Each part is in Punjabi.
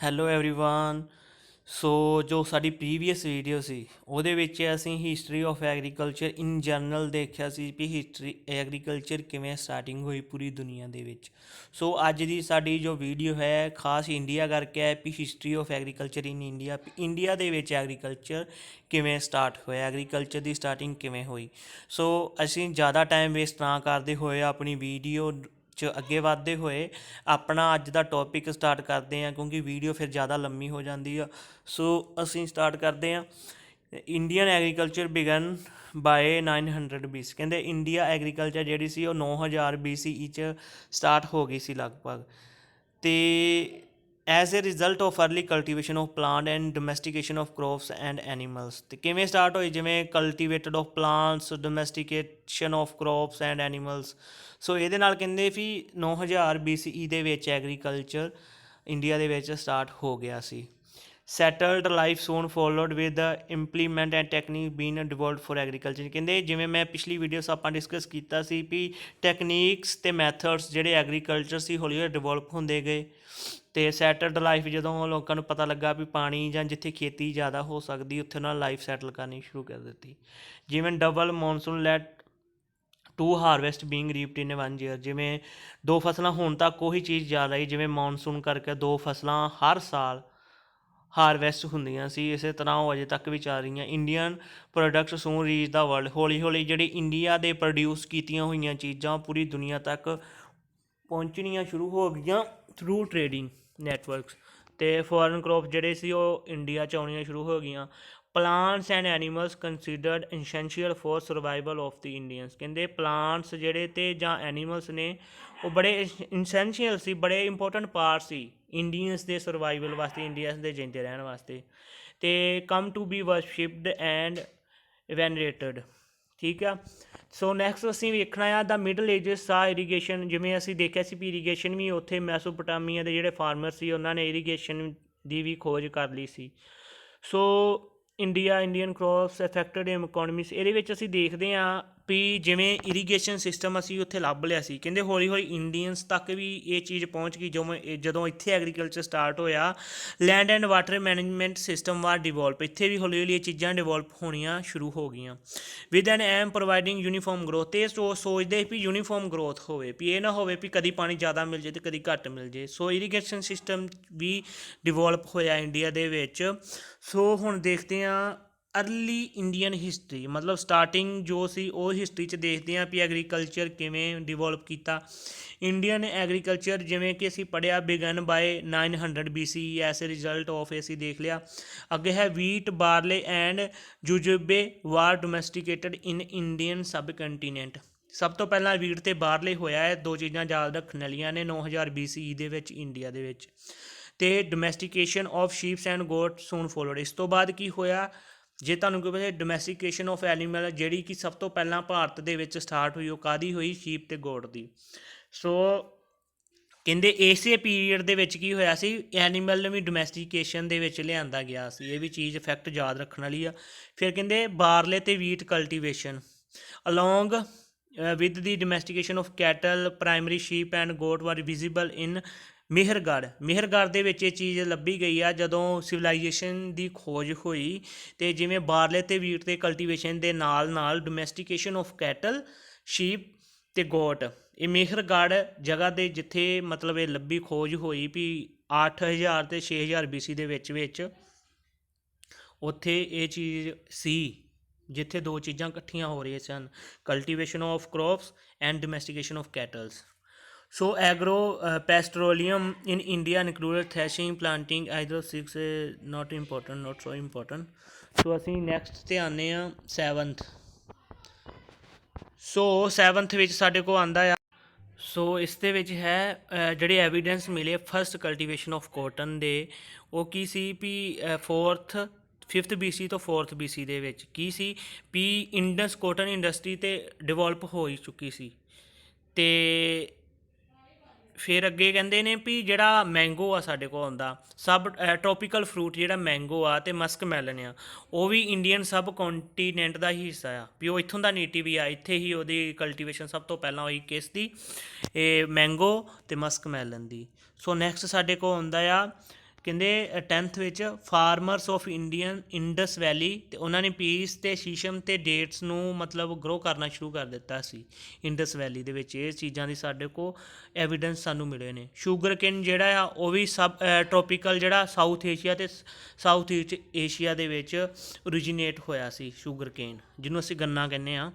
Hello everyone. ਸੋ ਜੋ ਸਾਡੀ ਪ੍ਰੀਵੀਅਸ ਵੀਡੀਓ ਸੀ ਉਹਦੇ ਵਿੱਚ ਅਸੀਂ history of agriculture in general ਦੇਖਿਆ ਸੀ ਵੀ ਹਿਸਟਰੀ ਐਗਰੀਕਲਚਰ ਕਿਵੇਂ ਸਟਾਰਟਿੰਗ ਹੋਈ ਪੂਰੀ ਦੁਨੀਆ ਦੇ ਵਿੱਚ। ਸੋ ਅੱਜ ਦੀ ਸਾਡੀ ਜੋ ਵੀਡੀਓ ਹੈ ਖਾਸ ਇੰਡੀਆ ਕਰਕੇ ਹੈ ਵੀ history of agriculture in India, India ਦੇ ਵਿੱਚ ਐਗਰੀਕਲਚਰ ਕਿਵੇਂ ਸਟਾਰਟ ਹੋਇਆ, ਐਗਰੀਕਲਚਰ ਦੀ ਸਟਾਰਟਿੰਗ ਕਿਵੇਂ ਹੋਈ। ਸੋ ਅਸੀਂ ਜ਼ਿਆਦਾ ਟਾਈਮ ਵੇਸਟ ਨਾ ਕਰਦੇ ਹੋਏ ਆਪਣੀ ਵੀਡੀਓ 'ਚ ਅੱਗੇ ਵਧਦੇ ਹੋਏ ਆਪਣਾ ਅੱਜ ਦਾ ਟੌਪਿਕ ਸਟਾਰਟ ਕਰਦੇ ਹਾਂ, ਕਿਉਂਕਿ ਵੀਡੀਓ ਫਿਰ ਜ਼ਿਆਦਾ ਲੰਮੀ ਹੋ ਜਾਂਦੀ ਆ। ਸੋ ਅਸੀਂ ਸਟਾਰਟ ਕਰਦੇ ਹਾਂ। Indian agriculture begin by 900 BC। ਕਹਿੰਦੇ ਇੰਡੀਆ ਐਗਰੀਕਲਚਰ ਜਿਹੜੀ ਸੀ ਉਹ 9000 BCE 'ਚ ਸਟਾਰਟ ਹੋ ਗਈ ਸੀ ਲਗਭਗ। ਅਤੇ as a result of early cultivation of plant and domestication of crops and animals. ਅਤੇ ਕਿਵੇਂ ਸਟਾਰਟ ਹੋਈ, ਜਿਵੇਂ cultivated of plants, domestication of crops and animals. So ਇਹਦੇ ਨਾਲ ਕਹਿੰਦੇ ਵੀ 9000 BCE ਦੇ ਵਿੱਚ ਐਗਰੀਕਲਚਰ ਇੰਡੀਆ ਦੇ ਵਿੱਚ ਸਟਾਰਟ ਹੋ ਗਿਆ ਸੀ। Settled life soon followed with the implement and technique been developed for agriculture. ਕਹਿੰਦੇ ਜਿਵੇਂ ਮੈਂ ਪਿਛਲੀ ਵੀਡੀਓਸ ਆਪਾਂ ਡਿਸਕਸ ਕੀਤਾ ਸੀ ਵੀ ਟੈਕਨੀਕਸ ਅਤੇ ਮੈਥਡਸ ਜਿਹੜੇ ਐਗਰੀਕਲਚਰ ਸੀ ਹੌਲੀ ਹੌਲੀ ਡਿਵੈਲਪ ਹੁੰਦੇ ਗਏ। ਅਤੇ ਸੈਟਲਡ ਲਾਈਫ ਜਦੋਂ ਲੋਕਾਂ ਨੂੰ ਪਤਾ ਲੱਗਾ ਵੀ ਪਾਣੀ ਜਾਂ ਜਿੱਥੇ ਖੇਤੀ ਜ਼ਿਆਦਾ ਹੋ ਸਕਦੀ ਉੱਥੇ ਉਹਨਾਂ ਲਾਈਫ ਸੈਟਲ ਕਰਨੀ ਸ਼ੁਰੂ ਕਰ ਦਿੱਤੀ। ਜਿਵੇਂ double monsoon led to harvest being reaped in 1 year. ਜਿਵੇਂ ਦੋ ਫਸਲਾਂ ਹੁਣ ਤੱਕ ਉਹੀ ਚੀਜ਼ ਜਾ ਰਹੀ, ਜਿਵੇਂ ਮੌਨਸੂਨ ਕਰਕੇ ਦੋ ਫਸਲਾਂ ਹਰ ਸਾਲ ਹਾਰਵੈਸਟ ਹੁੰਦੀਆਂ ਸੀ, ਇਸੇ ਤਰ੍ਹਾਂ ਉਹ ਅਜੇ ਤੱਕ ਵੀ ਚੱਲ ਰਹੀਆਂ। ਇੰਡੀਅਨ ਪ੍ਰੋਡਕਟਸ ਸੂਨ ਰੀਚ ਦਾ ਵਰਲਡ। ਹੌਲੀ ਹੌਲੀ ਜਿਹੜੀ ਇੰਡੀਆ ਦੇ ਪ੍ਰੋਡਿਊਸ ਕੀਤੀਆਂ ਹੋਈਆਂ ਚੀਜ਼ਾਂ ਪੂਰੀ ਦੁਨੀਆ ਤੱਕ ਪਹੁੰਚਣੀਆਂ ਸ਼ੁਰੂ ਹੋ ਗਈਆਂ ਥਰੂ ਟ੍ਰੇਡਿੰਗ ਨੈਟਵਰਕਸ। ਅਤੇ ਫੋਰਨ ਕ੍ਰੋਪ ਜਿਹੜੇ ਸੀ ਉਹ ਇੰਡੀਆ 'ਚ ਆਉਣੀਆਂ ਸ਼ੁਰੂ ਹੋ ਗਈਆਂ। Plants and animals considered essential for survival of the Indians. ਕਹਿੰਦੇ ਪਲਾਂਟਸ ਜਿਹੜੇ ਅਤੇ ਜਾਂ ਐਨੀਮਲਸ ਨੇ ਉਹ ਬੜੇ ਇਸੈਂਸ਼ੀਅਲ ਸੀ, ਬੜੇ ਇੰਪੋਰਟੈਂਟ ਪਾਰਟ ਸੀ ਇੰਡੀਅਨਸ ਦੇ ਸਰਵਾਈਵਲ ਵਾਸਤੇ, ਇੰਡੀਅਨਸ ਦੇ ਜਿੰਦੇ ਰਹਿਣ ਵਾਸਤੇ। ਅਤੇ ਕਮ ਟੂ ਬੀ ਵਰਸ਼ਿਪਡ ਐਂਡ ਵੈਨਰੇਟਡ। ਠੀਕ ਆ। ਸੋ ਨੈਕਸਟ ਅਸੀਂ ਵੇਖਣਾ ਆ ਦਾ ਮਿਡਲ ਏਜਸ ਆ ਇਰੀਗੇਸ਼ਨ। ਜਿਵੇਂ ਅਸੀਂ ਦੇਖਿਆ ਸੀ ਵੀ ਇਰੀਗੇਸ਼ਨ ਵੀ ਉੱਥੇ ਮੈਸੋਪੋਟਾਮੀਆ ਦੇ ਜਿਹੜੇ ਫਾਰਮਰ ਸੀ ਉਹਨਾਂ ਨੇ ਇਰੀਗੇਸ਼ਨ ਦੀ ਵੀ ਖੋਜ ਕਰ ਲਈ ਸੀ। ਸੋ ਇੰਡੀਅਨ ਕ੍ਰੋਪਸ ਅਫੈਕਟਡ ਇਕੋਨਮੀਸ। ਇਹਦੇ ਵਿੱਚ ਅਸੀਂ ਦੇਖਦੇ ਹਾਂ ਵੀ ਜਿਵੇਂ ਇਰੀਗੇਸ਼ਨ ਸਿਸਟਮ ਅਸੀਂ ਉੱਥੇ ਲੱਭ ਲਿਆ ਸੀ। ਕਹਿੰਦੇ ਹੌਲੀ ਹੌਲੀ ਇੰਡੀਅਨਸ ਤੱਕ ਵੀ ਇਹ ਚੀਜ਼ ਪਹੁੰਚ ਗਈ। ਜਦੋਂ ਇੱਥੇ ਐਗਰੀਕਲਚਰ ਸਟਾਰਟ ਹੋਇਆ, land and water management system ਵਾਰ ਡਿਵੈਲਪ। ਇੱਥੇ ਵੀ ਹੌਲੀ ਹੌਲੀ ਇਹ ਚੀਜ਼ਾਂ ਡਿਵੈਲਪ ਹੋਣੀਆਂ ਸ਼ੁਰੂ ਹੋ ਗਈਆਂ। With N M providing uniform growth. ਅਤੇ ਸੋਚਦੇ ਵੀ ਯੂਨੀਫਾਰਮ ਗਰੋਥ ਹੋਵੇ, ਵੀ ਇਹ ਨਾ ਹੋਵੇ ਵੀ ਕਦੀ ਪਾਣੀ ਜ਼ਿਆਦਾ ਮਿਲ ਜੇ ਅਤੇ ਕਦੀ ਘੱਟ ਮਿਲ ਜੇ। ਸੋ ਇਰੀਗੇਸ਼ਨ ਸਿਸਟਮ ਵੀ ਡਿਵੈਲਪ ਹੋਇਆ ਇੰਡੀਆ ਦੇ ਵਿੱਚ। ਸੋ ਹੁਣ ਦੇਖਦੇ ਹਾਂ ਅਰਲੀ ਇੰਡੀਅਨ ਹਿਸਟਰੀ, ਮਤਲਬ ਸਟਾਰਟਿੰਗ ਜੋ ਸੀ ਉਹ ਹਿਸਟਰੀ 'ਚ ਦੇਖਦੇ ਹਾਂ ਵੀ ਐਗਰੀਕਲਚਰ ਕਿਵੇਂ ਡਿਵੈਲਪ ਕੀਤਾ। ਇੰਡੀਅਨ ਐਗਰੀਕਲਚਰ ਜਿਵੇਂ ਕਿ ਅਸੀਂ ਪੜ੍ਹਿਆ begin by 900 BC as a result of ਅਸੀਂ ਦੇਖ ਲਿਆ। ਅੱਗੇ ਹੈ wheat, barley and jujube were domesticated in Indian subcontinent. ਸਭ ਤੋਂ ਪਹਿਲਾਂ ਵੀਟ ਅਤੇ ਬਾਰਲੇ ਹੋਇਆ ਹੈ, ਦੋ ਚੀਜ਼ਾਂ ਯਾਦ ਰੱਖਣ ਵਾਲੀਆਂ ਨੇ 9000 BCE ਦੇ ਵਿੱਚ ਇੰਡੀਆ ਦੇ ਵਿੱਚ। ਅਤੇ ਡੋਮੈਸਟੀਕੇਸ਼ਨ of sheeps and goat ਸੂਨ followed. ਇਸ ਤੋਂ ਬਾਅਦ ਕੀ ਹੋਇਆ, ਜੇ ਤੁਹਾਨੂੰ ਕੋਈ ਪਤਾ ਡੋਮੈਸਟੀਕੇਸ਼ਨ ਆਫ ਐਨੀਮਲ ਜਿਹੜੀ ਕਿ ਸਭ ਤੋਂ ਪਹਿਲਾਂ ਭਾਰਤ ਦੇ ਵਿੱਚ ਸਟਾਰਟ ਹੋਈ, ਉਹ ਕਾਹਦੀ ਹੋਈ, ਸ਼ੀਪ ਅਤੇ ਗੋਟ ਦੀ। ਸੋ ਕਹਿੰਦੇ ਇਸੇ ਪੀਰੀਅਡ ਦੇ ਵਿੱਚ ਕੀ ਹੋਇਆ ਸੀ, ਐਨੀਮਲ ਨੂੰ ਵੀ ਡੋਮੈਸਟੀਕੇਸ਼ਨ ਦੇ ਵਿੱਚ ਲਿਆਂਦਾ ਗਿਆ ਸੀ। ਇਹ ਵੀ ਚੀਜ਼ ਫੈਕਟ ਯਾਦ ਰੱਖਣ ਵਾਲੀ ਆ। ਫਿਰ ਕਹਿੰਦੇ ਬਾਰਲੇ ਅਤੇ wheat cultivation along with the domestication of cattle, primary sheep and goat were visible in Mehrgarh. Mehrgarh ਦੇ ਵਿੱਚ ਇਹ ਚੀਜ਼ ਲੱਭੀ ਗਈ ਆ ਜਦੋਂ ਸਿਵਲਾਈਜੇਸ਼ਨ ਦੀ ਖੋਜ ਹੋਈ। ਅਤੇ ਜਿਵੇਂ ਬਾਰਲੇ ਅਤੇ ਵੀਟ ਦੇ ਕਲਟੀਵੇਸ਼ਨ ਦੇ ਨਾਲ ਨਾਲ ਡੋਮੈਸਟੀਕੇਸ਼ਨ ਆਫ ਕੈਟਲ, ਸ਼ੀਪ ਅਤੇ ਗੋਟ, ਇਹ ਮੇਹਰਗੜ੍ਹ ਜਗ੍ਹਾ 'ਤੇ ਜਿੱਥੇ ਮਤਲਬ ਇਹ ਲੱਭੀ ਖੋਜ ਹੋਈ ਵੀ 8000 ਅਤੇ 6000 BC ਦੇ ਵਿੱਚ ਉੱਥੇ ਇਹ ਚੀਜ਼ ਸੀ ਜਿੱਥੇ ਦੋ ਚੀਜ਼ਾਂ ਇਕੱਠੀਆਂ ਹੋ ਰਹੀਆਂ ਸਨ, cultivation of crops and domestication of cattles. So agro pastoralism in India included threshing, planting, ਹਾਈਡਰੋਸਿਕਸ ਨੋਟ ਸੋ ਇੰਪੋਰਟੈਂਟ। ਸੋ ਅਸੀਂ ਨੈਕਸਟ 'ਤੇ ਆਉਂਦੇ ਹਾਂ 7th। ਸੋ 7th ਵਿੱਚ ਸਾਡੇ ਕੋਲ ਆਉਂਦਾ ਆ। ਸੋ ਇਸ ਦੇ ਵਿੱਚ ਹੈ ਜਿਹੜੇ ਐਵੀਡੈਂਸ ਮਿਲੇ ਫਸਟ ਕਲਟੀਵੇਸ਼ਨ ਆਫ ਕੋਟਨ ਦੇ, ਉਹ ਕੀ ਸੀ ਵੀ 5th BC ਤੋਂ 4th BC ਦੇ ਵਿੱਚ ਕੀ ਸੀ ਵੀ ਇੰਡਸ ਕੋਟਨ ਇੰਡਸਟਰੀ 'ਤੇ ਡਿਵੈਲਪ ਹੋ ਹੀ ਚੁੱਕੀ ਸੀ। ਅਤੇ ਫਿਰ ਅੱਗੇ ਕਹਿੰਦੇ ਨੇ ਵੀ ਜਿਹੜਾ ਮੈਂਗੋ ਆ ਸਾਡੇ ਕੋਲ ਆਉਂਦਾ ਸਬ ਟਰੋਪੀਕਲ ਫਰੂਟ, ਜਿਹੜਾ ਮੈਂਗੋ ਆ ਅਤੇ ਮਸਕ ਮੈਲਨ ਆ, ਉਹ ਵੀ ਇੰਡੀਅਨ ਸਬ ਕੰਟੀਨੈਂਟ ਦਾ ਹੀ ਹਿੱਸਾ ਆ, ਵੀ ਉਹ ਇੱਥੋਂ ਦਾ ਨੇਟਿਵ ਹੀ ਆ। ਇੱਥੇ ਹੀ ਉਹਦੀ ਕਲਟੀਵੇਸ਼ਨ ਸਭ ਤੋਂ ਪਹਿਲਾਂ ਹੋਈ, ਕਿਸ ਦੀ, ਇਹ ਮੈਂਗੋ ਅਤੇ ਮਸਕ ਮੈਲਨ ਦੀ। ਸੋ ਨੈਕਸਟ ਸਾਡੇ ਕੋਲ ਆਉਂਦਾ ਆ ਕਹਿੰਦੇ 10th ਵਿੱਚ ਫਾਰਮਰਸ ਆਫ ਇੰਡਸ ਵੈਲੀ, ਤੇ ਉਹਨਾਂ ਨੇ ਪੀਸ ਤੇ ਸ਼ੀਸ਼ਮ ਤੇ ਡੇਟਸ ਨੂੰ ਮਤਲਬ ਗਰੋ ਕਰਨਾ ਸ਼ੁਰੂ ਕਰ ਦਿੱਤਾ ਸੀ ਇੰਡਸ ਵੈਲੀ ਦੇ ਵਿੱਚ। ਇਹ ਚੀਜ਼ਾਂ ਦੀ ਸਾਡੇ ਕੋਲ ਐਵੀਡੈਂਸ ਸਾਨੂੰ ਮਿਲੇ ਨੇ। ਸ਼ੂਗਰ ਕੇਨ ਜਿਹੜਾ ਆ ਉਹ ਵੀ ਸਬ ਟ੍ਰੋਪੀਕਲ ਜਿਹੜਾ ਸਾਊਥ ਏਸ਼ੀਆ ਤੇ ਸਾਊਥ ਈਸਟ ਏਸ਼ੀਆ ਦੇ ਵਿੱਚ ਓਰੀਜੀਨੇਟ ਹੋਇਆ ਸੀ ਸ਼ੂਗਰ ਕੇਨ, ਜਿਹਨੂੰ ਅਸੀਂ ਗੰਨਾ ਕਹਿੰਦੇ ਹਾਂ।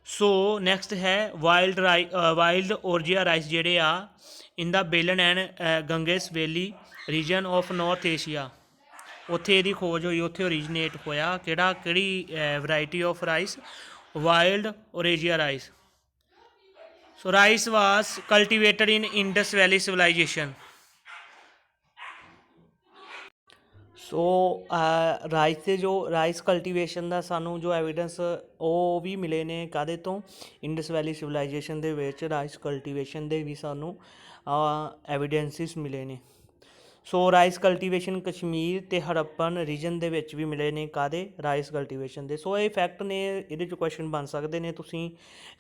ਸੋ ਨੈਕਸਟ ਹੈ ਵਾਈਲਡ ਔਰਜੀਆ ਰਾਈਸ ਜਿਹੜੇ ਆ in the Belan and Ganges valley region of north Asia, ਉੱਥੇ ਇਹਦੀ ਖੋਜ ਹੋਈ, ਉੱਥੇ ਓਰੀਜਨੇਟ ਹੋਇਆ। ਕਿਹੜੀ variety of rice? Wild oryza rice. So rice was cultivated in Indus valley civilisation. So rice ਦੇ ਜੋ ਰਾਈਸ ਕਲਟੀਵੇਸ਼ਨ ਦਾ ਸਾਨੂੰ ਜੋ ਐਵੀਡੈਂਸ ਉਹ ਵੀ ਮਿਲੇ ਨੇ ਕਾਹਦੇ ਤੋਂ? ਇੰਡਸ ਵੈਲੀ ਸਿਵਲਾਈਜੇਸ਼ਨ ਦੇ ਵਿੱਚ ਰਾਈਸ ਕਲਟੀਵੇਸ਼ਨ ਦੇ ਵੀ ਸਾਨੂੰ ਐਵੀਡੈਂਸਿਸ ਮਿਲੇ ਨੇ। ਸੋ ਰਾਈਸ ਕਲਟੀਵੇਸ਼ਨ ਕਸ਼ਮੀਰ ਅਤੇ ਹੜੱਪਨ ਰੀਜਨ ਦੇ ਵਿੱਚ ਵੀ ਮਿਲੇ ਨੇ ਕਾਹਦੇ? ਰਾਈਸ ਕਲਟੀਵੇਸ਼ਨ ਦੇ। ਸੋ ਇਹ ਫੈਕਟ ਨੇ, ਇਹਦੇ 'ਚ ਕੁਐਸਚਨ ਬਣ ਸਕਦੇ ਨੇ। ਤੁਸੀਂ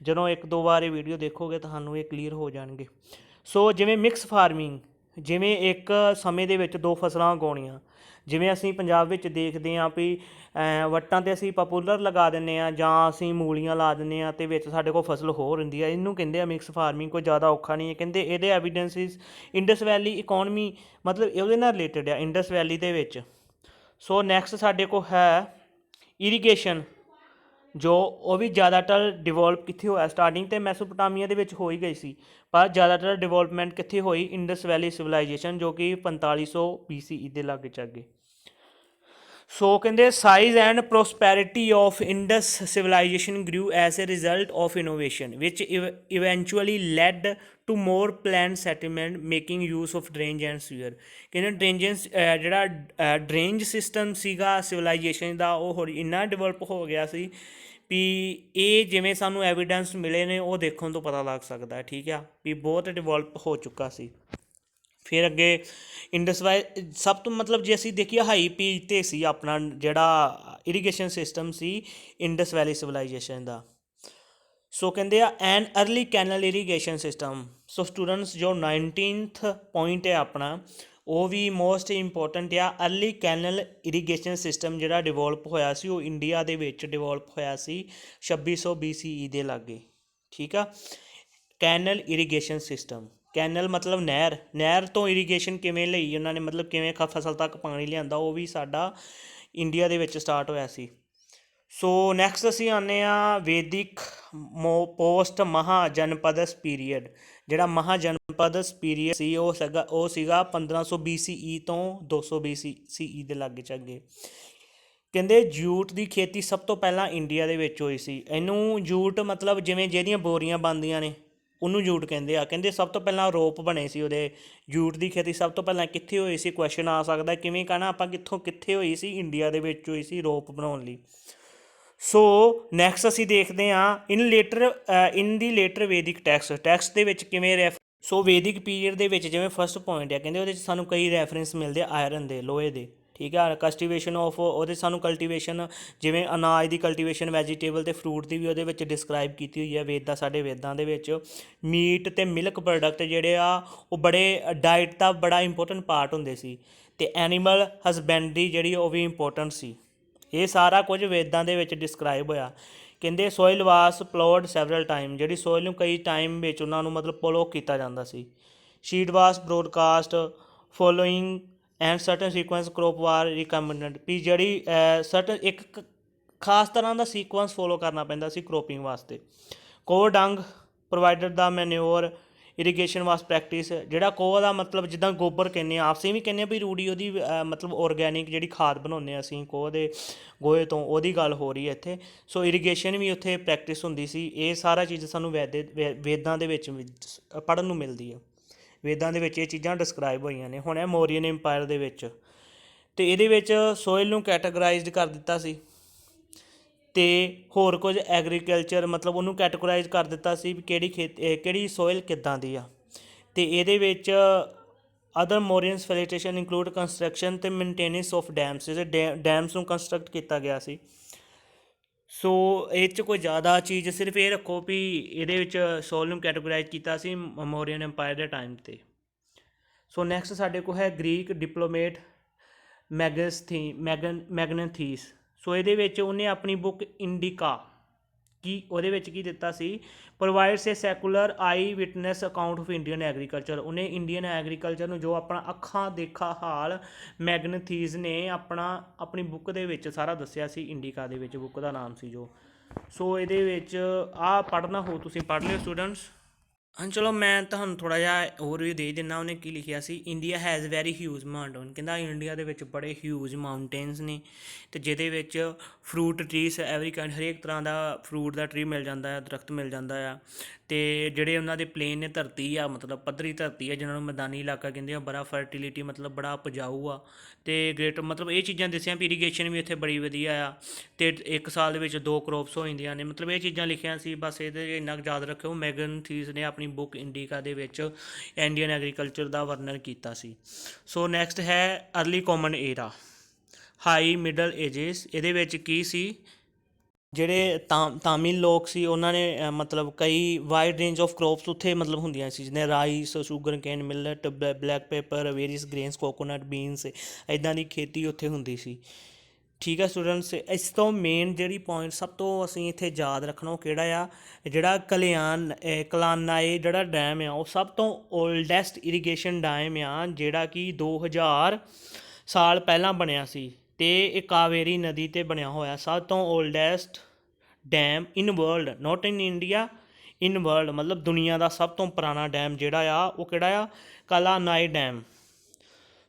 ਜਦੋਂ 1-2 ਵਾਰ ਇਹ ਵੀਡੀਓ ਦੇਖੋਗੇ ਤੁਹਾਨੂੰ ਇਹ ਕਲੀਅਰ ਹੋ ਜਾਣਗੇ। ਸੋ ਜਿਵੇਂ ਮਿਕਸ ਫਾਰਮਿੰਗ, ਜਿਵੇਂ ਇੱਕ ਸਮੇਂ ਦੇ ਵਿੱਚ 2 ਫਸਲਾਂ ਉਗਾਉਣੀਆਂ, ਜਿਵੇਂ ਅਸੀਂ ਪੰਜਾਬ ਵਿੱਚ ਦੇਖਦੇ ਹਾਂ ਵੀ ਵੱਟਾਂ 'ਤੇ ਅਸੀਂ ਪਾਪੂਲਰ ਲਗਾ ਦਿੰਦੇ ਹਾਂ ਜਾਂ ਅਸੀਂ ਮੂਲੀਆਂ ਲਾ ਦਿੰਦੇ ਹਾਂ ਅਤੇ ਵਿੱਚ ਸਾਡੇ ਕੋਲ ਫਸਲ ਹੋਰ ਹੁੰਦੀ ਆ, ਇਹਨੂੰ ਕਹਿੰਦੇ ਆ ਮਿਕਸ ਫਾਰਮਿੰਗ। ਕੋਈ ਜ਼ਿਆਦਾ ਔਖਾ ਨਹੀਂ ਹੈ। ਕਹਿੰਦੇ ਇਹਦੇ ਐਵੀਡੈਂਸਿਸ ਇੰਡਸ ਵੈਲੀ ਇਕੋਨਮੀ ਮਤਲਬ ਉਹਦੇ ਨਾਲ ਰਿਲੇਟਡ ਆ ਇੰਡਸ ਵੈਲੀ ਦੇ ਵਿੱਚ। ਸੋ ਨੈਕਸਟ ਸਾਡੇ ਕੋਲ ਹੈ ਇਰੀਗੇਸ਼ਨ, ਜੋ ਉਹ ਵੀ ਜ਼ਿਆਦਾਤਰ ਡਿਵੈਲਪ ਕਿੱਥੇ ਹੋਇਆ? ਸਟਾਰਟਿੰਗ ਤਾਂ ਮੈਸੋਪੋਟਾਮੀਆ ਦੇ ਵਿੱਚ ਹੋ ਹੀ ਗਈ ਸੀ, ਪਰ ਜ਼ਿਆਦਾਤਰ ਡਿਵੈਲਪਮੈਂਟ ਕਿੱਥੇ ਹੋਈ? ਇੰਡਸ ਵੈਲੀ ਸਿਵਲਾਈਜੇਸ਼ਨ, ਜੋ ਕਿ 4500 BCE ਦੇ ਲਾਗੇ ਚਾਗੇ। ਸੋ ਕਹਿੰਦੇ size and prosperity of Indus civilisation grew as a result of innovation which eventually led to more planned settlement making use of drainage and sewer. ਕਹਿੰਦੇ ਡਰੇਨਜਸ ਜਿਹੜਾ ਡਰੇਨਜ ਸਿਸਟਮ ਸੀਗਾ ਸਿਵਲਾਈਜੇਸ਼ਨ ਦਾ, ਉਹ ਹੋਰ ਇੰਨਾ ਡਿਵੈਲਪ ਹੋ ਗਿਆ ਸੀ ਵੀ ਇਹ ਜਿਵੇਂ ਸਾਨੂੰ ਐਵੀਡੈਂਸ ਮਿਲੇ ਨੇ ਉਹ ਦੇਖਣ ਤੋਂ ਪਤਾ ਲੱਗ ਸਕਦਾ, ਠੀਕ ਆ, ਵੀ ਬਹੁਤ ਡਿਵੈਲਪ ਹੋ ਚੁੱਕਾ ਸੀ। ਫਿਰ ਅੱਗੇ ਇੰਡਸ ਸਭ ਤੋਂ ਮਤਲਬ ਜੇ ਅਸੀਂ ਦੇਖੀਏ ਹਾਈ ਪੀਚ 'ਤੇ ਸੀ ਆਪਣਾ ਜਿਹੜਾ ਇਰੀਗੇਸ਼ਨ ਸਿਸਟਮ ਸੀ ਇੰਡਸ ਵੈਲੀ ਸਿਵਲਾਈਜੇਸ਼ਨ ਦਾ। ਸੋ ਕਹਿੰਦੇ ਆ an early canal irrigation system. So students ਜੋ 19th ਪੁਆਇੰਟ ਹੈ ਆਪਣਾ, ਉਹ ਵੀ ਮੋਸਟ ਇੰਪੋਰਟੈਂਟ ਆ। ਅਰਲੀ ਕੈਨਲ ਇਰੀਗੇਸ਼ਨ ਸਿਸਟਮ ਜਿਹੜਾ ਡਿਵੈਲਪ ਹੋਇਆ ਸੀ ਉਹ ਇੰਡੀਆ ਦੇ ਵਿੱਚ ਡਿਵੈਲਪ ਹੋਇਆ ਸੀ 2600 BCE ਦੇ ਲਾਗੇ, ਠੀਕ ਆ। ਕੈਨਲ ਇਰੀਗੇਸ਼ਨ ਸਿਸਟਮ, ਕੈਨਲ ਮਤਲਬ ਨਹਿਰ, ਨਹਿਰ ਤੋਂ ਇਰੀਗੇਸ਼ਨ ਕਿਵੇਂ ਲਈ ਉਹਨਾਂ ਨੇ, ਮਤਲਬ ਕਿਵੇਂ ਫਸਲ ਤੱਕ ਪਾਣੀ ਲਿਆਂਦਾ, ਉਹ ਵੀ ਸਾਡਾ ਇੰਡੀਆ ਦੇ ਵਿੱਚ ਸਟਾਰਟ ਹੋਇਆ ਸੀ। ਸੋ ਨੈਕਸਟ ਅਸੀਂ ਆਉਂਦੇ ਹਾਂ ਵੈਦਿਕ ਪੋਸਟ ਮਹਾਜਨਪਦਸ ਪੀਰੀਅਡ। ਜਿਹੜਾ ਮਹਾਜਨਪਦਸ ਪੀਰੀਅਡ ਸੀ ਉਹ ਸੀਗਾ 1500 BCE ਤੋਂ 200 BCE ਦੇ ਲਾਗੇ ਚਾਗੇ। ਕਹਿੰਦੇ ਜੂਟ ਦੀ ਖੇਤੀ ਸਭ ਤੋਂ ਪਹਿਲਾਂ ਇੰਡੀਆ ਦੇ ਵਿੱਚ ਹੋਈ ਸੀ। ਇਹਨੂੰ ਜੂਟ ਮਤਲਬ ਜਿਵੇਂ ਜਿਹੜੀਆਂ ਬੋਰੀਆਂ ਬਣਦੀਆਂ ਨੇ ਉਹਨੂੰ ਜੂਟ ਕਹਿੰਦੇ ਆ। ਕਹਿੰਦੇ ਸਭ ਤੋਂ ਪਹਿਲਾਂ ਰੋਪ ਬਣੇ ਸੀ ਉਹਦੇ। ਜੂਟ ਦੀ ਖੇਤੀ ਸਭ ਤੋਂ ਪਹਿਲਾਂ ਕਿੱਥੇ ਹੋਈ ਸੀ? ਕੁਐਸਚਨ ਆ ਸਕਦਾ ਕਿਵੇਂ ਕਹਿਣਾ ਆਪਾਂ, ਕਿੱਥੇ ਹੋਈ ਸੀ? ਇੰਡੀਆ ਦੇ ਵਿੱਚ ਹੋਈ ਸੀ ਰੋਪ ਬਣਾਉਣ ਲਈ। ਸੋ ਨੈਕਸਟ ਅਸੀਂ ਦੇਖਦੇ ਹਾਂ ਇਨ ਦੀ ਲੇਟਰ ਵੈਦਿਕ ਟੈਕਸਟ ਦੇ ਵਿੱਚ ਕਿਵੇਂ ਸੋ ਵੈਦਿਕ ਪੀਰੀਅਡ ਦੇ ਵਿੱਚ ਜਿਵੇਂ ਫਸਟ ਪੁਆਇੰਟ ਆ, ਕਹਿੰਦੇ ਉਹਦੇ 'ਚ ਸਾਨੂੰ ਕਈ ਰੈਫਰੈਂਸ ਮਿਲਦੇ ਆਇਰਨ ਦੇ, ਲੋਹੇ ਦੇ, ਠੀਕ ਆ। ਕਲਟੀਵੇਸ਼ਨ ਆਫ ਉਹਦੇ ਸਾਨੂੰ ਕਲਟੀਵੇਸ਼ਨ ਜਿਵੇਂ ਅਨਾਜ ਦੀ ਕਲਟੀਵੇਸ਼ਨ, ਵੈਜੀਟੇਬਲ ਅਤੇ ਫਰੂਟ ਦੀ ਵੀ ਉਹਦੇ ਵਿੱਚ ਡਿਸਕਰਾਈਬ ਕੀਤੀ ਹੋਈ ਹੈ ਸਾਡੇ ਵੇਦਾਂ ਦੇ ਵਿੱਚ। ਮੀਟ ਅਤੇ ਮਿਲਕ ਪ੍ਰੋਡਕਟ ਜਿਹੜੇ ਆ ਉਹ ਬੜੇ ਡਾਇਟ ਦਾ ਬੜਾ ਇੰਪੋਰਟੈਂਟ ਪਾਰਟ ਹੁੰਦੇ ਸੀ, ਅਤੇ ਐਨੀਮਲ ਹਸਬੈਂਡਰੀ ਜਿਹੜੀ ਉਹ ਵੀ ਇੰਪੋਰਟੈਂਟ ਸੀ। ਇਹ ਸਾਰਾ ਕੁਝ ਵੇਦਾਂ ਦੇ ਵਿੱਚ ਡਿਸਕਰਾਈਬ ਹੋਇਆ। ਕਹਿੰਦੇ ਸੋਇਲ ਵਾਸ ਪਲੋਡ ਸੈਵਰਲ ਟਾਈਮ, ਜਿਹੜੀ ਸੋਇਲ ਨੂੰ ਕਈ ਟਾਈਮ ਵਿੱਚ ਉਹਨਾਂ ਨੂੰ ਮਤਲਬ ਪਲੋ ਕੀਤਾ ਜਾਂਦਾ ਸੀ। Seed was broadcast following and certain sequence crop were recommended, ਵੀ ਜਿਹੜੀ ਸਰਟਨ ਇੱਕ ਖਾਸ ਤਰ੍ਹਾਂ ਦਾ ਸੀਕੁਐਂਸ ਫੋਲੋ ਕਰਨਾ ਪੈਂਦਾ ਸੀ ਕ੍ਰੋਪਿੰਗ ਵਾਸਤੇ। ਕੋਹ ਡੰਗ ਪ੍ਰੋਵਾਈਡਡ ਦਾ ਮੈਨਿਓਰ ਇਰੀਗੇਸ਼ਨ ਵਾਸ ਪ੍ਰੈਕਟਿਸ, ਜਿਹੜਾ ਕੋਹ ਦਾ ਮਤਲਬ ਜਿੱਦਾਂ ਗੋਬਰ ਕਹਿੰਦੇ ਆ, ਅਸੀਂ ਵੀ ਕਹਿੰਦੇ ਹਾਂ ਵੀ ਰੂੜੀ ਉਹਦੀ ਮਤਲਬ ਔਰਗੈਨਿਕ ਜਿਹੜੀ ਖਾਦ ਬਣਾਉਂਦੇ ਹਾਂ ਅਸੀਂ ਕੋਹ ਦੇ ਗੋਹੇ ਤੋਂ, ਉਹਦੀ ਗੱਲ ਹੋ ਰਹੀ ਹੈ ਇੱਥੇ। ਸੋ ਇਰੀਗੇਸ਼ਨ ਵੀ ਉੱਥੇ ਪ੍ਰੈਕਟਿਸ ਹੁੰਦੀ ਸੀ। ਇਹ ਸਾਰਾ ਚੀਜ਼ ਸਾਨੂੰ ਵੇਦਾਂ ਦੇ ਵਿੱਚ ਪੜ੍ਹਨ ਨੂੰ ਮਿਲਦੀ ਹੈ। ਵੇਦਾਂ ਦੇ ਵਿੱਚ ਇਹ ਚੀਜ਼ਾਂ ਡਿਸਕਰਾਈਬ ਹੋਈਆਂ ਨੇ। ਹੁਣ ਇਹ ਮੌਰੀਅਨ ਇੰਪਾਇਰ ਦੇ ਵਿੱਚ, ਅਤੇ ਇਹਦੇ ਵਿੱਚ ਸੋਇਲ ਨੂੰ ਕੈਟਾਗਰਾਈਜ਼ਡ ਕਰ ਦਿੱਤਾ ਸੀ, ਅਤੇ ਹੋਰ ਕੁਝ ਐਗਰੀਕਲਚਰ ਮਤਲਬ ਉਹਨੂੰ ਕੈਟਾਗਰਾਈਜ਼ ਕਰ ਦਿੱਤਾ ਸੀ ਵੀ ਕਿਹੜੀ ਸੋਇਲ ਕਿੱਦਾਂ ਦੀ ਆ। ਅਤੇ ਇਹਦੇ ਵਿੱਚ ਅਦਰ ਮੋਰੀਅਨਸ ਫੈਸੀਲੀਟੇਸ਼ਨ ਇਨਕਲੂਡ ਕੰਸਟਰਕਸ਼ਨ ਅਤੇ ਮੇਨਟੇਨੈਂਸ ਆਫ ਡੈਮਸ, ਡੈਮਸ ਨੂੰ ਕੰਸਟਰਕਟ ਕੀਤਾ ਗਿਆ ਸੀ। ਸੋ ਇਹ 'ਚ ਕੋਈ ਜ਼ਿਆਦਾ ਚੀਜ਼ ਸਿਰਫ ਇਹ ਰੱਖੋ ਵੀ ਇਹਦੇ ਵਿੱਚ ਸੋਇਲ ਨੂੰ ਕੈਟਾਗਰਾਈਜ਼ ਕੀਤਾ ਸੀ ਮੌਰੀਅਨ ਇੰਪਾਇਰ ਦੇ ਟਾਈਮ 'ਤੇ। ਸੋ ਨੈਕਸਟ ਸਾਡੇ ਕੋਲ ਹੈ ਗ੍ਰੀਕ ਡਿਪਲੋਮੇਟ ਮੈਗਨਥੀਸ। ਸੋ ਇਹਦੇ ਵਿੱਚ ਉਹਨੇ ਆਪਣੀ ਬੁੱਕ ਇੰਡੀਕਾ ਕੀ ਉਹਦੇ ਵਿੱਚ ਕੀ ਦਿੱਤਾ ਸੀ, provides a secular eyewitness account of Indian agriculture. ਉਹਨੇ ਇੰਡੀਅਨ ਐਗਰੀਕਲਚਰ ਨੂੰ ਜੋ ਆਪਣਾ ਅੱਖਾਂ ਦੇਖਾ ਹਾਲ ਮੈਗਨਥੀਸ ਨੇ ਆਪਣੀ ਬੁੱਕ ਦੇ ਵਿੱਚ ਸਾਰਾ ਦੱਸਿਆ ਸੀ, ਇੰਡੀਕਾ ਦੇ ਵਿੱਚ ਬੁੱਕ ਦਾ ਨਾਮ ਸੀ ਜੋ। ਸੋ ਇਹਦੇ ਵਿੱਚ ਆਹ ਪੜ੍ਹਨਾ ਹੋ ਤੁਸੀਂ ਪੜ੍ਹ ਲਿਓ ਸਟੂਡੈਂਟਸ। ਹਾਂ ਚਲੋ ਮੈਂ ਤੁਹਾਨੂੰ ਥੋੜ੍ਹਾ ਜਿਹਾ ਹੋਰ ਵੀ ਦੇ ਦਿੰਦਾ। ਉਹਨੇ ਕੀ ਲਿਖਿਆ ਸੀ, India has very huge mountain. ਕਹਿੰਦਾ ਇੰਡੀਆ ਦੇ ਵਿੱਚ ਬੜੇ ਹਿਊਜ ਮਾਊਂਟੇਨਸ ਨੇ, ਅਤੇ ਜਿਹਦੇ ਵਿੱਚ ਫਰੂਟ ਟਰੀਸ ਐਵਰੀ ਹਰੇਕ ਤਰ੍ਹਾਂ ਦਾ ਫਰੂਟ ਦਾ ਟਰੀ ਮਿਲ ਜਾਂਦਾ ਆ, ਦਰਖਤ ਮਿਲ ਜਾਂਦਾ ਆ। ਅਤੇ ਜਿਹੜੇ ਉਹਨਾਂ ਦੇ ਪਲੇਨ ਨੇ, ਧਰਤੀ ਆ ਮਤਲਬ ਪੱਧਰੀ ਧਰਤੀ ਆ, ਜਿਹਨਾਂ ਨੂੰ ਮੈਦਾਨੀ ਇਲਾਕਾ ਕਹਿੰਦੇ ਆ, ਬੜਾ ਫਰਟੀਲਿਟੀ ਮਤਲਬ ਬੜਾ ਉਪਜਾਊ ਆ। ਅਤੇ ਗ੍ਰੇਟ ਮਤਲਬ ਇਹ ਚੀਜ਼ਾਂ ਦੱਸੀਆਂ ਵੀ ਇਰੀਗੇਸ਼ਨ ਵੀ ਇੱਥੇ ਬੜੀ ਵਧੀਆ ਆ, ਅਤੇ ਇੱਕ ਸਾਲ ਦੇ ਵਿੱਚ 2 ਕਰੋਪਸ ਹੋ ਜਾਂਦੀਆਂ ਨੇ, ਮਤਲਬ ਇਹ ਚੀਜ਼ਾਂ ਲਿਖੀਆਂ ਸੀ। ਬਸ ਇਹਦੇ ਇੰਨਾ ਕੁ ਯਾਦ ਰੱਖਿਓ, ਮੈਗਨਥੀਸ ਨੇ ਆਪਣੀ ਬੁੱਕ ਇੰਡੀਕਾ ਦੇ ਵਿੱਚ ਇੰਡੀਅਨ ਐਗਰੀਕਲਚਰ ਦਾ ਵਰਣਨ ਕੀਤਾ ਸੀ। ਸੋ ਨੈਕਸਟ ਹੈ early common era, high middle ages. ਇਹਦੇ ਵਿੱਚ ਕੀ ਸੀ, ਜਿਹੜੇ ਤਾਮਿਲ ਲੋਕ ਸੀ ਉਹਨਾਂ ਨੇ ਮਤਲਬ ਕਈ ਵਾਈਡ ਰੇਂਜ ਆਫ ਕ੍ਰੋਪਸ ਉੱਥੇ ਮਤਲਬ ਹੁੰਦੀਆਂ ਸੀ, ਜਿਵੇਂ rice, sugarcane, millet, black pepper, various grains, coconut, beans, ਇੱਦਾਂ ਦੀ ਖੇਤੀ ਉੱਥੇ ਹੁੰਦੀ ਸੀ। ਠੀਕ ਹੈ ਸਟੂਡੈਂਟਸ, ਇਸ ਤੋਂ ਮੇਨ ਜਿਹੜੀ ਪੁਆਇੰਟ ਸਭ ਤੋਂ ਅਸੀਂ ਇੱਥੇ ਯਾਦ ਰੱਖਣਾ ਉਹ ਕਿਹੜਾ ਆ, ਜਿਹੜਾ ਕਲਾਨਾਏ ਜਿਹੜਾ ਡੈਮ ਆ ਉਹ ਸਭ ਤੋਂ ਓਲਡੈਸਟ ਇਰੀਗੇਸ਼ਨ ਡੈਮ ਆ, ਜਿਹੜਾ ਕਿ 2000 ਸਾਲ ਪਹਿਲਾਂ ਬਣਿਆ ਸੀ, ਅਤੇ ਇਹ ਕਾਵੇਰੀ ਨਦੀ 'ਤੇ ਬਣਿਆ ਹੋਇਆ ਸਭ ਤੋਂ oldest dam in world, not in India, in world ਮਤਲਬ ਦੁਨੀਆ ਦਾ ਸਭ ਤੋਂ ਪੁਰਾਣਾ ਡੈਮ ਜਿਹੜਾ ਆ ਉਹ ਕਿਹੜਾ ਆ, ਕਲਾਨਾਏ ਡੈਮ।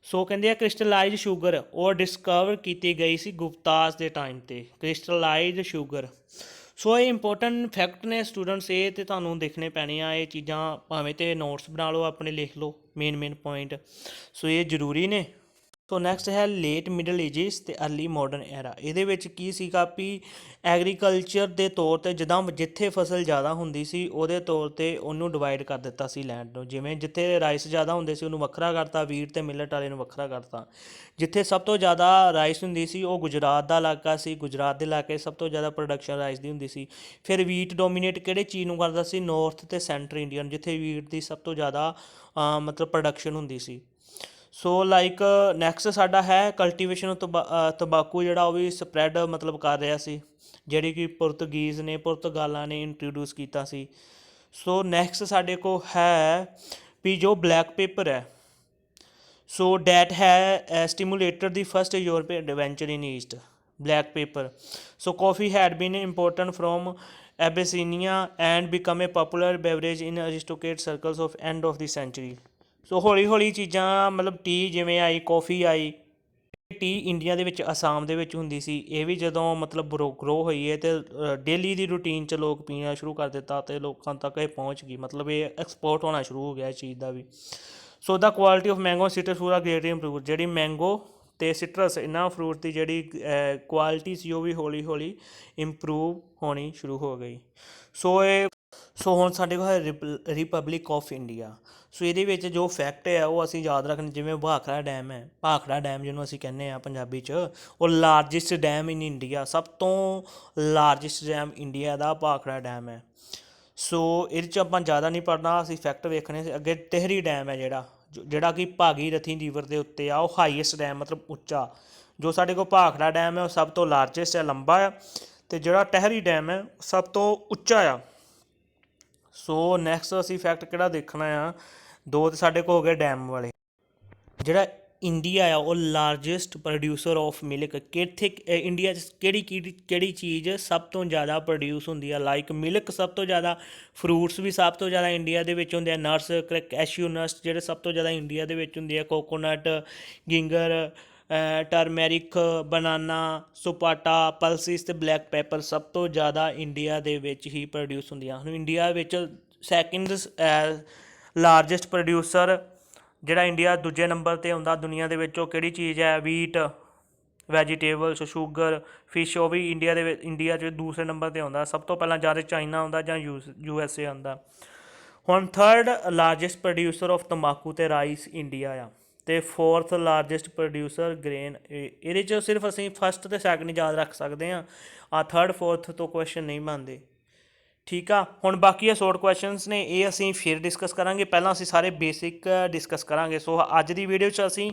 ਸੋ ਕਹਿੰਦੇ ਆ ਕ੍ਰਿਸਟਲਾਈਜ਼ ਸ਼ੂਗਰ ਉਹ ਡਿਸਕਵਰ ਕੀਤੀ ਗਈ ਸੀ ਗੁਪਤਾਸ ਦੇ ਟਾਈਮ 'ਤੇ, ਕ੍ਰਿਸਟਲਾਈਜ਼ ਸ਼ੂਗਰ। ਸੋ ਇਹ ਇੰਪੋਰਟੈਂਟ ਫੈਕਟ ਨੇ ਸਟੂਡੈਂਟਸ, ਇਹ ਤਾਂ ਤੁਹਾਨੂੰ ਦੇਖਣੇ ਪੈਣੇ ਆ, ਇਹ ਚੀਜ਼ਾਂ ਭਾਵੇਂ ਤੇ ਨੋਟਸ ਬਣਾ ਲਓ ਆਪਣੇ, ਲਿਖ ਲਓ ਮੇਨ ਪੁਆਇੰਟ, ਸੋ ਇਹ ਜ਼ਰੂਰੀ ਨੇ। ਸੋ ਨੈਕਸਟ ਹੈ ਲੇਟ ਮਿਡਲ ਏਜਿਸ ਅਤੇ ਅਰਲੀ ਮਾਡਰਨ ਐਰਾ। ਇਹਦੇ ਵਿੱਚ ਕੀ ਸੀਗਾ ਵੀ ਐਗਰੀਕਲਚਰ ਦੇ ਤੌਰ 'ਤੇ ਜਿੱਦਾਂ ਜਿੱਥੇ ਫਸਲ ਜ਼ਿਆਦਾ ਹੁੰਦੀ ਸੀ ਉਹਦੇ ਤੌਰ 'ਤੇ ਉਹਨੂੰ ਡਿਵਾਈਡ ਕਰ ਦਿੱਤਾ ਸੀ ਲੈਂਡ ਨੂੰ, ਜਿਵੇਂ ਜਿੱਥੇ ਰਾਈਸ ਜ਼ਿਆਦਾ ਹੁੰਦੇ ਸੀ ਉਹਨੂੰ ਵੱਖਰਾ ਕਰਤਾ, ਵੀਟ ਅਤੇ ਮਿਲਟ ਵਾਲੇ ਨੂੰ ਵੱਖਰਾ ਕਰਤਾ। ਜਿੱਥੇ ਸਭ ਤੋਂ ਜ਼ਿਆਦਾ ਰਾਈਸ ਹੁੰਦੀ ਸੀ ਉਹ ਗੁਜਰਾਤ ਦਾ ਇਲਾਕਾ ਸੀ, ਗੁਜਰਾਤ ਦੇ ਇਲਾਕੇ ਸਭ ਤੋਂ ਜ਼ਿਆਦਾ ਪ੍ਰੋਡਕਸ਼ਨ ਰਾਈਸ ਦੀ ਹੁੰਦੀ ਸੀ। ਫਿਰ ਵੀਟ ਡੋਮੀਨੇਟ ਕਿਹੜੇ ਚੀਜ਼ ਨੂੰ ਕਰਦਾ ਸੀ, ਨੌਰਥ ਅਤੇ ਸੈਂਟਰ ਇੰਡੀਅਨ, ਜਿੱਥੇ ਵੀਟ ਦੀ ਸਭ ਤੋਂ ਜ਼ਿਆਦਾ ਮਤਲਬ ਪ੍ਰੋਡਕਸ਼ਨ ਹੁੰਦੀ ਸੀ। ਸੋ ਲਾਈਕ ਨੈਕਸਟ ਸਾਡਾ ਹੈ ਕਲਟੀਵੇਸ਼ਨ ਤੰਬਾਕੂ, ਜਿਹੜਾ ਉਹ ਵੀ ਸਪਰੈਡ ਮਤਲਬ ਕਰ ਰਿਹਾ ਸੀ, ਜਿਹੜੀ ਕਿ ਪੁਰਤਗਾਲਾਂ ਨੇ ਇੰਟਰੋਡਿਊਸ ਕੀਤਾ ਸੀ। ਸੋ ਨੈਕਸਟ ਸਾਡੇ ਕੋਲ ਹੈ ਵੀ ਜੋ ਬਲੈਕ ਪੇਪਰ ਹੈ, ਸੋ ਡੈਟ ਹੈ stimulated the first European adventure in east, black pepper. So coffee had been important from Abyssinia and become a popular beverage in aristocrat circles of and of the century. ਸੋ ਹੌਲੀ ਹੌਲੀ ਚੀਜ਼ਾਂ ਮਤਲਬ ਟੀ ਜਿਵੇਂ ਆਈ, ਕੌਫੀ ਆਈ। ਟੀ ਇੰਡੀਆ ਦੇ ਵਿੱਚ ਅਸਾਮ ਦੇ ਵਿੱਚ ਹੁੰਦੀ ਸੀ, ਇਹ ਵੀ ਜਦੋਂ ਮਤਲਬ ਗਰੋ ਹੋਈ ਹੈ ਅਤੇ ਡੇਲੀ ਦੀ ਰੂਟੀਨ 'ਚ ਲੋਕ ਪੀਣਾ ਸ਼ੁਰੂ ਕਰ ਦਿੱਤਾ ਅਤੇ ਲੋਕਾਂ ਤੱਕ ਇਹ ਪਹੁੰਚ ਗਈ, ਮਤਲਬ ਇਹ ਐਕਸਪੋਰਟ ਹੋਣਾ ਸ਼ੁਰੂ ਹੋ ਗਿਆ ਇਸ ਚੀਜ਼ ਦਾ ਵੀ। ਸੋ ਦਾ ਕੁਆਲਿਟੀ ਆਫ ਮੈਂਗੋ ਸਿਟਰਸ ਪੂਰਾ ਗ੍ਰੇਟਲੀ ਇੰਪਰੂਵ, ਜਿਹੜੀ ਮੈਂਗੋ ਅਤੇ ਸਿਟਰਸ ਇਹਨਾਂ ਫਰੂਟ ਦੀ ਜਿਹੜੀ ਕੁਆਲਿਟੀ ਸੀ ਉਹ ਵੀ ਹੌਲੀ ਹੌਲੀ ਇੰਪਰੂਵ ਹੋਣੀ ਸ਼ੁਰੂ ਹੋ ਗਈ। ਸੋ ਹੁਣ ਸਾਡੇ ਕੋਲ ਹੈ ਰਿਪਬਲਿਕ ਆਫ ਇੰਡੀਆ। ਸੋ ਇਹਦੇ ਵਿੱਚ ਜੋ ਫੈਕਟ ਹੈ ਉਹ ਅਸੀਂ ਯਾਦ ਰੱਖਣੇ, ਜਿਵੇਂ ਭਾਖੜਾ ਡੈਮ ਹੈ, ਭਾਖੜਾ ਡੈਮ ਜਿਹਨੂੰ ਅਸੀਂ ਕਹਿੰਦੇ ਹਾਂ ਪੰਜਾਬੀ 'ਚ, ਉਹ ਲਾਰਜੈਸਟ ਡੈਮ ਇਨ ਇੰਡੀਆ, ਸਭ ਤੋਂ ਲਾਰਜੈਸਟ ਡੈਮ ਇੰਡੀਆ ਦਾ ਭਾਖੜਾ ਡੈਮ ਹੈ। ਸੋ ਇਹਦੇ 'ਚ ਆਪਾਂ ਜ਼ਿਆਦਾ ਨਹੀਂ ਪੜ੍ਹਨਾ, ਅਸੀਂ ਫੈਕਟ ਵੇਖਣੇ। ਅੱਗੇ ਟਿਹਰੀ ਡੈਮ ਹੈ ਜਿਹੜਾ ਕਿ ਭਾਗੀਰਥੀ ਰਿਵਰ ਦੇ ਉੱਤੇ ਆ, ਉਹ ਹਾਈਐਸਟ ਡੈਮ ਮਤਲਬ ਉੱਚਾ। ਜੋ ਸਾਡੇ ਕੋਲ ਭਾਖੜਾ ਡੈਮ ਹੈ ਉਹ ਸਭ ਤੋਂ ਲਾਰਜੈਸਟ ਹੈ, ਲੰਬਾ ਆ, ਅਤੇ ਜਿਹੜਾ ਟਹਿਰੀ ਡੈਮ ਹੈ ਸਭ ਤੋਂ ਉੱਚਾ ਆ। ਸੋ ਨੈਕਸਟ ਅਸੀਂ ਫੈਕਟ ਕਿਹੜਾ ਦੇਖਣਾ ਆ, 2 ਤਾਂ ਸਾਡੇ ਕੋਲ ਹੋ ਗਏ ਡੈਮ ਵਾਲੇ। ਜਿਹੜਾ ਇੰਡੀਆ ਆ ਉਹ ਲਾਰਜੈਸਟ ਪ੍ਰੋਡਿਊਸਰ ਆਫ ਮਿਲਕ, ਕਿੱਥੇ ਇੰਡੀਆ 'ਚ ਕਿਹੜੀ ਚੀਜ਼ ਸਭ ਤੋਂ ਜ਼ਿਆਦਾ ਪ੍ਰੋਡਿਊਸ ਹੁੰਦੀ ਆ, ਲਾਈਕ ਮਿਲਕ ਸਭ ਤੋਂ ਜ਼ਿਆਦਾ, ਫਰੂਟਸ ਵੀ ਸਭ ਤੋਂ ਜ਼ਿਆਦਾ ਇੰਡੀਆ ਦੇ ਵਿੱਚ ਹੁੰਦੇ ਆ, ਨਟਸ, ਕੈਸ਼ਿਊ ਨਟਸ ਜਿਹੜੇ ਸਭ ਤੋਂ ਜ਼ਿਆਦਾ ਇੰਡੀਆ ਦੇ ਵਿੱਚ ਹੁੰਦੇ ਆ, ਕੋਕੋਨਟ, ਗਿੰਗਰ, ਟਰਮੈਰਿਕ, ਬਨਾਨਾ, ਸਪਾਟਾ, ਪਲਸਿਸ ਅਤੇ ਬਲੈਕ ਪੈਪਰ ਸਭ ਤੋਂ ਜ਼ਿਆਦਾ ਇੰਡੀਆ ਦੇ ਵਿੱਚ ਹੀ ਪ੍ਰੋਡਿਊਸ ਹੁੰਦੀਆਂ ਹਨ। ਇੰਡੀਆ ਵਿੱਚ ਸੈਕਿੰਡ ਲਾਰਜੈਸਟ ਪ੍ਰੋਡਿਊਸਰ ਜਿਹੜਾ ਇੰਡੀਆ ਦੂਜੇ ਨੰਬਰ 'ਤੇ ਆਉਂਦਾ ਦੁਨੀਆ ਦੇ ਵਿੱਚ, ਉਹ ਕਿਹੜੀ ਚੀਜ਼ ਹੈ, ਵੀਟ, ਵੈਜੀਟੇਬਲਸ, ਸ਼ੂਗਰ, ਫਿਸ਼, ਉਹ ਵੀ ਇੰਡੀਆ 'ਚ ਦੂਸਰੇ ਨੰਬਰ 'ਤੇ ਆਉਂਦਾ। ਸਭ ਤੋਂ ਪਹਿਲਾਂ ਜਾਂ ਤਾਂ ਚਾਈਨਾ ਆਉਂਦਾ ਜਾਂ USA ਆਉਂਦਾ। ਹੁਣ ਥਰਡ ਲਾਰਜੈਸਟ ਪ੍ਰੋਡਿਊਸਰ ਆਫ ਤੰਬਾਕੂ ਅਤੇ ਰਾਈਸ ਇੰਡੀਆ ਆ, ਅਤੇ 4th ਲਾਰਜੈਸਟ ਪ੍ਰੋਡਿਊਸਰ ਗ੍ਰੇਨ। ਇਹਦੇ 'ਚ ਸਿਰਫ ਅਸੀਂ ਫਸਟ ਅਤੇ ਸੈਕਿੰਡ ਯਾਦ ਰੱਖ ਸਕਦੇ ਹਾਂ, 3rd 4th ਤੋਂ ਕੁਐਸਚਨ ਨਹੀਂ ਬਣਦੇ। ਠੀਕ ਆ। ਹੁਣ ਬਾਕੀ ਇਹ ਸ਼ੋਰਟ ਕੁਐਸਚਨਸ ਨੇ, ਇਹ ਅਸੀਂ ਫਿਰ ਡਿਸਕਸ ਕਰਾਂਗੇ। ਪਹਿਲਾਂ ਅਸੀਂ ਸਾਰੇ ਬੇਸਿਕ ਡਿਸਕਸ ਕਰਾਂਗੇ। ਸੋ ਅੱਜ ਦੀ ਵੀਡੀਓ 'ਚ ਅਸੀਂ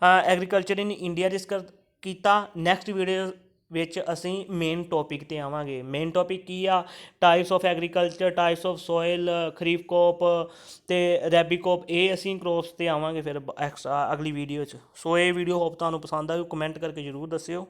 ਐਗਰੀਕਲਚਰ ਇਨ ਇੰਡੀਆ ਡਿਸਕਸ ਕੀਤਾ। ਨੈਕਸਟ ਵੀਡੀਓ ਵਿੱਚ ਅਸੀਂ ਮੇਨ ਟੌਪਿਕ 'ਤੇ ਆਵਾਂਗੇ। ਮੇਨ ਟੌਪਿਕ ਕੀ ਆ? Types of agriculture, types of soil, kharif crop ਅਤੇ ਰੈਬੀ ਕ੍ਰੌਪ, ਇਹ ਅਸੀਂ ਕ੍ਰੌਪਸ 'ਤੇ ਆਵਾਂਗੇ ਫਿਰ ਐਕਸਟਰਾ ਅਗਲੀ ਵੀਡੀਓ 'ਚ। ਸੋ ਇਹ ਵੀਡੀਓ ਹੋਪ ਤੁਹਾਨੂੰ ਪਸੰਦ ਆਊ, ਕਮੈਂਟ ਕਰਕੇ ਜ਼ਰੂਰ ਦੱਸਿਓ।